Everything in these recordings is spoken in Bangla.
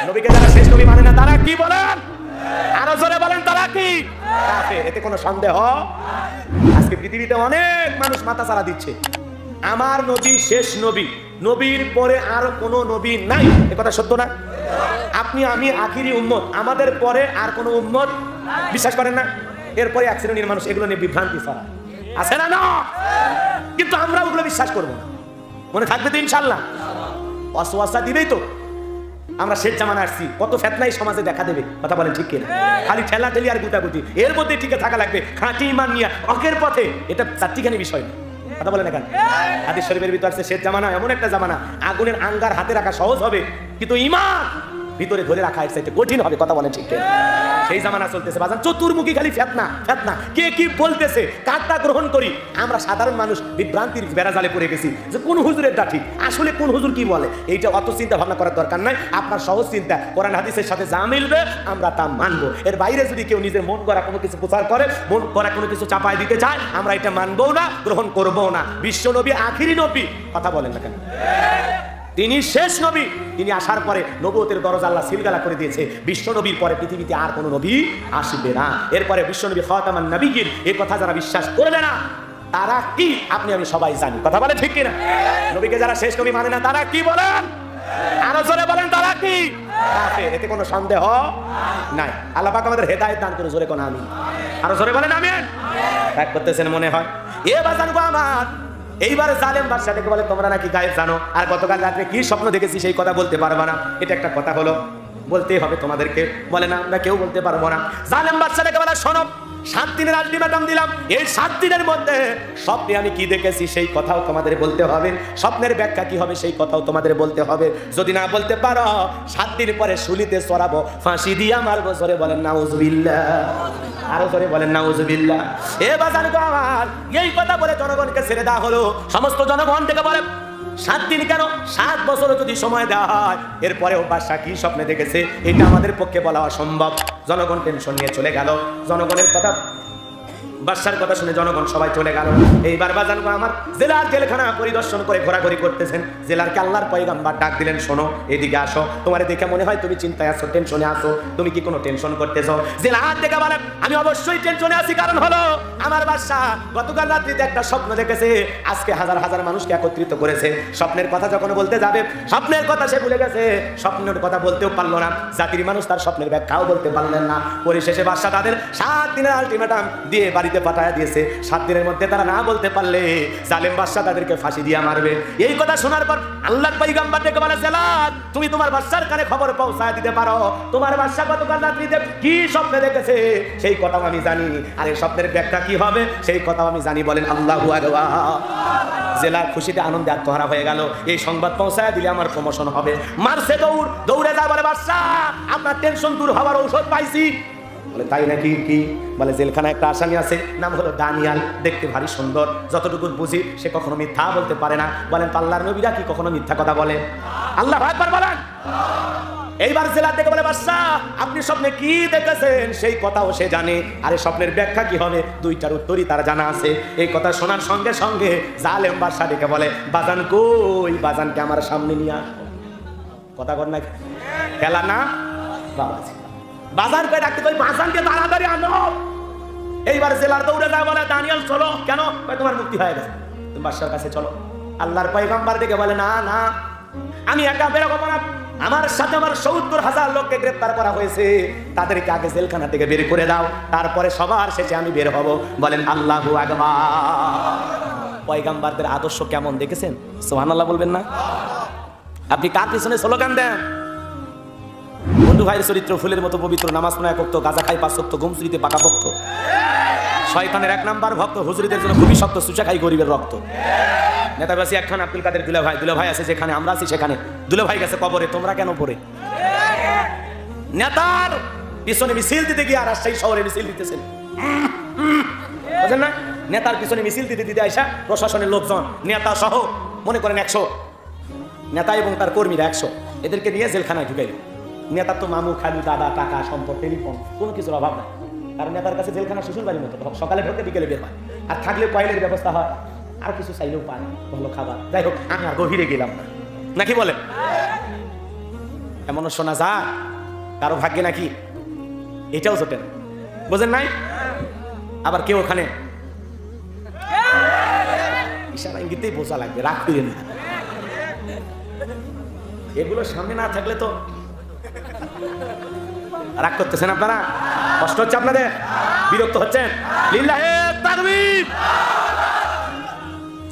নবীকে যারা শেষ নবী মানে না তারা কি বলেন? আরো জোরে বলেন, তারা কি কাফের? এতে কোনো সন্দেহ? আজকে পৃথিবীতে অনেক মানুষ মাথা চারা দিচ্ছে, আমার নবী শেষ নবী, নবীর পরে আর কোনো নবী নাই। এ কথা সত্য না? আপনি আমি আখিরি উম্মত, আমাদের পরে আর কোনো উম্মত বিশ্বাস করেন না? এরপরে এক শ্রেণীর মানুষ এগুলো নিয়ে বিভ্রান্তি ছড়া আছে না? কিন্তু আমরা ওগুলো বিশ্বাস করবো না। মনে থাকবে তো ইনশাল্লাহ? ওয়াসওয়াসা দিবেই তো। আমরা শেষ জামানা আসছি, কত ফেতনাই সমাজে দেখা দেবে, কথা বলেন ঠিক কিনা? খালি ঠেলা ঠেলি আর গুতাগুতি, এর মধ্যে টিকে থাকা লাগবে খাঁটি ইমান নিয়ে হকের পথে। এটা চারটিখানি বিষয় না, কথা বলেন এখন। হাদিস শরীফের ভিতর আছে শেষ জামানা এমন একটা জামানা, আগুনের আঙ্গার হাতে রাখা সহজ হবে, কিন্তু ইমান ভিতরে ধরে রাখা এর চাইতে কঠিন হবে, কথা বলেন ঠিক কিনা? সেই জামানা চলতেছে বাজান, চতুর্মুখী খালি ফেতনা ফেতনা, কে কি বলতেছে কারটা গ্রহণ করি। আমরা সাধারণ মানুষ বিভ্রান্তির বেড়াজালে পড়ে গেছি যে কোন হুজুরেরটা ঠিক, আসলে কোন হুজুর কি বলে এইটা অত চিন্তা ভাবনা করার দরকার নাই। আপনার সহজ চিন্তা, কোরআন হাদিসের সাথে যা মিলবে আমরা তা মানবো। এর বাইরে যদি কেউ নিজের মন করা কোনো কিছু প্রচার করে, মন করা কোনো কিছু চাপায় দিতে চায়, আমরা এটা মানবো না, গ্রহণ করবো না। বিশ্ব নবী আখিরি নবী, কথা বলেন না কেন? তিনি শেষ নবী, তিনি আসার পরে নবুয়তের দরজা আল্লাহ সিলগালা করে দিয়েছে। বিশ্ব নবীর পরে পৃথিবীতে আর কোনো নবী আসবে না। এরপরে বিশ্ব নবী খাতামান নবিয়্যিন, এই কথা যারা বিশ্বাস করবে না তারা কি আপনি আমি সবাই জানি, কথা বলে ঠিক কিনা? নবীকে যারা শেষ নবী মানে না তারা কি বলেন? আরো জোরে বলেন, তারা কি কাফের? এতে কোনো সন্দেহ নাই। আল্লাহ পাক আমাদের হেদায়েত দান করে, জোরে কোন আমিন। আরো জোরে বলেন আমিন। এক করতেছেন মনে হয়। এ বাজান গো আমার, এইবার জালেম বাদশাকে বলে তোমরা নাকি গায়েব জানো, আর গতকাল রাতে কি স্বপ্ন দেখেছি সেই কথা বলতে পারবে না। এটা একটা কথা হলো, বলতেই হবে তোমাদেরকে। বলে না আমরা কেউ বলতে পারবো না। জালেম বাদশাকে বলে শোনো, 7 দিনের আলটিমেটাম দিলাম, এই 7 দিনের মধ্যে স্বপ্নে আমি কি দেখেছি সেই কথাও তোমাদের বলতে হবে, স্বপ্নের ব্যাখ্যা কি হবে সেই কথাও তোমাদের বলতে হবে। যদি না বলতে পারো 7 দিন পরে শুলিতে চড়াবো, ফাঁসি দিয়া মারবো। জোরে বলেন নাউজুবিল্লাহ, আরো জোরে বলেন নাউজুবিল্লাহ। এ বাজার গো আমার, এই কথা বলে জনগণকে ছেড়ে দেওয়া হলো। সমস্ত জনগণ থেকে বলে 7 দিন কেন, 7 বছরও যদি সময় দেওয়া হয়। এরপরেও বাদশা কি স্বপ্নে দেখেছে এটা আমাদের পক্ষে বলা অসম্ভব। জনগণ টেনশন নিয়ে চলে গেল। জনগণের কথা, বাদশার কথা শুনে জনগণ সবাই চলে গেল। এইবার বাজান আমার জেলার জেলখানা পরিদর্শন করে ঘোরাঘুরি করতেছেন। জেলারকে আল্লাহর পয়গাম্বার ডাক দিলেন, শোনো এদিকে আসো, তোমার দেখে মনে হয় তুমি চিন্তায় আছো, টেনশনে আছো, তুমি কি কোনো টেনশন করতেছো? জেলার দেখে বলেন আমি অবশ্যই টেনশনে আছি, কারণ হলো আমার বাদশা গতকাল রাত্রিতে একটা স্বপ্ন দেখেছে, আজকে হাজার হাজার মানুষকে একত্রিত করেছে। স্বপ্নের কথা যখন বলতে যাবে স্বপ্নের কথা সে ভুলে গেছে, স্বপ্নের কথা বলতেও পারলো না। জাতির মানুষ তার স্বপ্নের ব্যাখ্যাও বলতে পারলেন না। পরিশেষে বাদশা তাদের 7 দিনের আলটিমেটাম দিয়ে বাড়িতে পাঠায় দিয়েছে। 7 দিনের মধ্যে তারা না বলতে পারলে জালেম বাদশা তাদেরকে ফাঁসি দিয়ে মারবে। এই কথা শোনার পর আল্লাহর পয়গম্বর ডেকে বলে, জেলাদ তুমি তোমার বাদশার কানে খবর পৌঁছায় দিতে পারো, তোমার বাদশা গতকাল রাত্রিতে কি স্বপ্নে দেখেছে সেই কথাও আমি জানি, আর এই স্বপ্নের ব্যাখ্যা কি হবে সেই কথাও আমি জানি। বলেন আল্লাহু আকবার। জেলার খুশিতে আনন্দে আত্মহারা হয়ে গেল। এই সংবাদ পৌঁছায় দিলে আমার প্রমোশন হবে। মারছে দৌড়, দৌড়ে যা বলে বাদশা আপনার টেনশন দূর হওয়ার ঔষধ পাইছি। বলে তাই নাকি? কি? বলে জেলখানায় একটা আসামি আছে, নাম হলো দানিয়াল, দেখতে ভারী সুন্দর, যতটুকু বুঝি সে কখনো মিথ্যা বলতে পারে না। বলেন আল্লাহর নবীরা কি কখনো মিথ্যা কথা বলে? আল্লাহু আকবার বলেন। এইবার জেলার থেকে বলে বাদশা আপনি স্বপ্নে কি দেখেছেন সেই কথাও সে জানে, আর এই স্বপ্নের ব্যাখ্যা কি হবে 2টার উত্তরই তার জানা আছে। এই কথা শোনার সঙ্গে সঙ্গে জালেম বাদশা ডেকে বলে, বাজান কই, বাজানকে আমার সামনে নিয়ে আসো। কথা কর না, খেলা না বাবাজি, বাজার করে ডাকতে কই বাজানকে তাড়াতাড়ি আনো। এইবার জেলার দৌড়ে যায়, বলে দানিয়াল চলো। কেন? তোমার মুক্তি হয়ে গেছে, তুমি বাদশার কাছে চলো। আল্লাহর পয়গম্বর ডেকে বলে, না না আমি একা বের হবো না, আমার সাথে আমার ৭০,০০০ লোককে গ্রেফতার করা হয়েছে, তাদেরকে আগে জেলখানা থেকে বের করে দাও, তারপরে সবার শেষে আমি বের হব। বলেন আল্লাহু আকবার। পয়গম্বরদের আদর্শ কেমন দেখেছেন? সুবহানাল্লাহ বলবেন না? আপনি কার পিছনে স্লোগান দেন? বন্ধু ভাইয়ের চরিত্র ফুলের মতো পবিত্র, নামাজ পড়া 1 ওয়াক্ত, গাঁজা খাই 5 ওয়াক্ত, ঘুমসুরিতে পাকাপোক্ত, শয়তানের 1 নাম্বার ভক্ত, হুজুরদের জন্য খুবই শক্ত, চুষা খাই গরিবের রক্ত। নেতাবাসী একখান আব্দুল কাদের দুলাভাই, দুলাভাই আছে যেখানে আমরা আছি সেখানে, দুলাভাই গেছে কবরে, তোমরা কেন পড়ে? নেতার পিছনে মিছিল দিতে গিয়ে আর রাজশাহী শহরে মিছিল দিতেছেন, বুঝেন না? নেতার পিছনে মিছিল দিতে দিতে আইসা প্রশাসনের লোকজন নেতা সহ মনে করেন 100 নেতা এবং তার কর্মীরা 100, এদেরকে নিয়ে জেলখানায় ঢুকাইল। নেতার তো মামু খালু দাদা টাকা সম্পদ টেলিফোন কোনো কিছুর অভাব নাই, কারণ নেতার কাছে জেলখানা শ্বশুর বাড়ির মতো, সকালে ঢোকে বিকেলে বের হয়, আর থাকলে কয়েলের ব্যবস্থা হয়, আর কিছু চাইলেও পায় ভালো খাবার। যাই হোক আমি আর গভীরে গেলাম না, নাকি বলেন? এমনও শোনা যায় কারো ভাগ্যে নাকি এটাও জোটে না, বোঝেন নাই? আবার কেউ ওখানে ইশারা ইঙ্গিতেই বোঝা লাগবে, রাগ করেন না। এগুলো সামনে না থাকলে তো রাগ করতেছেন আপনারা, কষ্ট হচ্ছে আপনাদের, বিরক্ত হচ্ছেন। লিল্লাহে তাকবীর।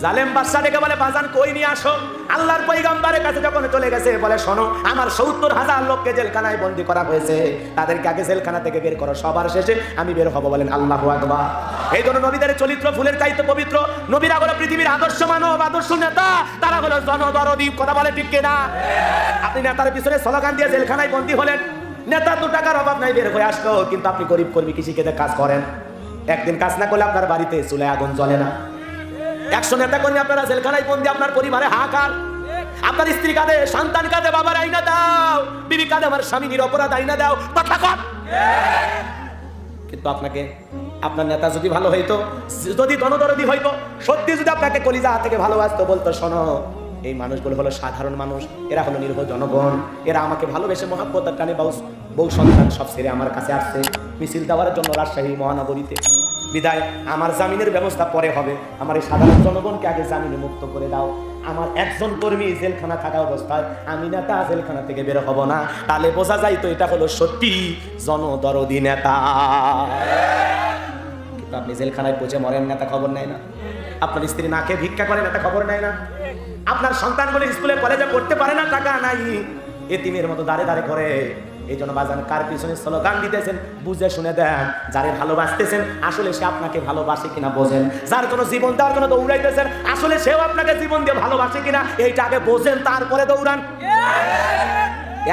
জালেম বাদশা ডেকে বলে বাজান কই নিয়ে আসো। আল্লাহর পয়গম্বরের কাছে যখন চলে গেছে বলে শোনো আমার ৭০,০০০ লোককে জেলখানায় বন্দী করা হয়েছে, তাদেরকে আগে জেলখানা থেকে বের করো, সবার শেষে আমি বের হব। বলেন আল্লাহু আকবার। এই জন্য নবীদের চরিত্র ফুলের চাইতে পবিত্র। নবীরা হলো পৃথিবীর আদর্শ মানব, আদর্শ নেতা, তারা হলো জনদরদী। কথা বলে ঠিক কিনা? আপনি নেতার পিছনে স্লোগান দিয়ে জেলখানায় বন্দী হলেন, নেতার ২ টাকার অভাব নাই, বের হয়ে আসলো, কিন্তু আপনি গরিব কর্মী কৃষিকেতে কাজ করেন, একদিন কাজ না করলে আপনার বাড়িতে চুলায় আগুন জ্বলে না। ১০০ নেতা কর্মী আপনারা জেলখানায় বন্দী, আপনার পরিবারে হাহাকার, আপনার স্ত্রী কাঁদে, সন্তান কাঁদে, বাবার আইনা দাও, বিবি কাঁদে, আমার স্বামী নিরপরাধ আইনা দাও, কথা কর। কিন্তু আপনাকে আপনার নেতা যদি ভালো হইতো, যদি জনদরদী হইতো, সত্যি যদি আপনাকে কলিজা থেকে ভালোবাসতো, বলতো শোনো এই মানুষগুলো হলো সাধারণ মানুষ, এরা হলো নিরীহ জনগণ, এরা আমাকে ভালোবেসে মহাব্বতের টানে বউ সন্তান সব ছেড়ে আমার কাছে আসছে মিছিল দেওয়ার জন্য রাজশাহী মহানগরীতে, বিদায় আমার জামিনের ব্যবস্থা পরে হবে, আমার এই সাধারণ জনগণকে আগে জামিনে মুক্ত করে দাও। আমার একজন কর্মী জেলখানা থাকা অবস্থায় আমি নেতা জেলখানা থেকে বের হব না, তাহলে বোঝা যায় তো এটা হলো সত্যি জনদরদী নেতা। কিন্তু আপনি জেলখানায় পৌঁছে মরেন, নেতা খবর নেয় না। আপনার স্ত্রী না খেয়ে ভিক্ষা করে, নেতা খবর নেয় না। আপনার সন্তানগুলো স্কুলে কলেজে পড়তে পারে না, টাকা নাই, এতিমের মতো দাঁড়ে দাঁড়ে করে। এই জন্য বাজান কার পিছনে স্লোগান দিতেছেন বুঝে শুনে দেন। যারে ভালোবাসতেছেন আসলে সে আপনাকে ভালোবাসে কিনা বোঝেন। যার কোনো জীবন দেওয়ার জন্য দৌড়াইতেছেন আসলে সেও আপনাকে জীবন দিয়ে ভালোবাসে কিনা এইটা আগে বোঝেন, তারপরে দৌড়ান।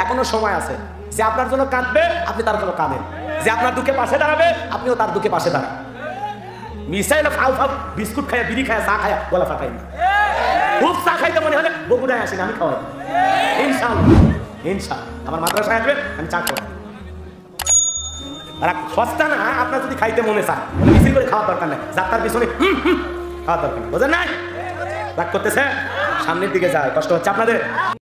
এখনো সময় আছে। যে আপনার জন্য কাঁদবে আপনি তার জন্য কাঁদেন, যে আপনার দুঃখে পাশে দাঁড়াবে আপনিও তার দুঃখে পাশে দাঁড়ান। মিসাইল ফাউ ফাউ বিস্কুট খায়, বিড়ি খায়, চা খায়, গলা ফাটাই না। খুব চা খাইতে মনে হলে বগুড়ায় আসেন, আমি খাওয়াই ইনশাআল্লাহ। ইনশাআল্লাহ আমার মাদ্রাসায় আসবেন, আমি চা খাওয়াই। আর সস্তা না, আপনার যদি খাইতে মনে চায় মিছিল করে খাওয়ার দরকার নাই, যাত্রার পিছনে খাওয়ার দরকার নেই, বোঝেন নাই? রাগ করতেছে, সামনের দিকে যায়, কষ্ট হচ্ছে আপনাদের।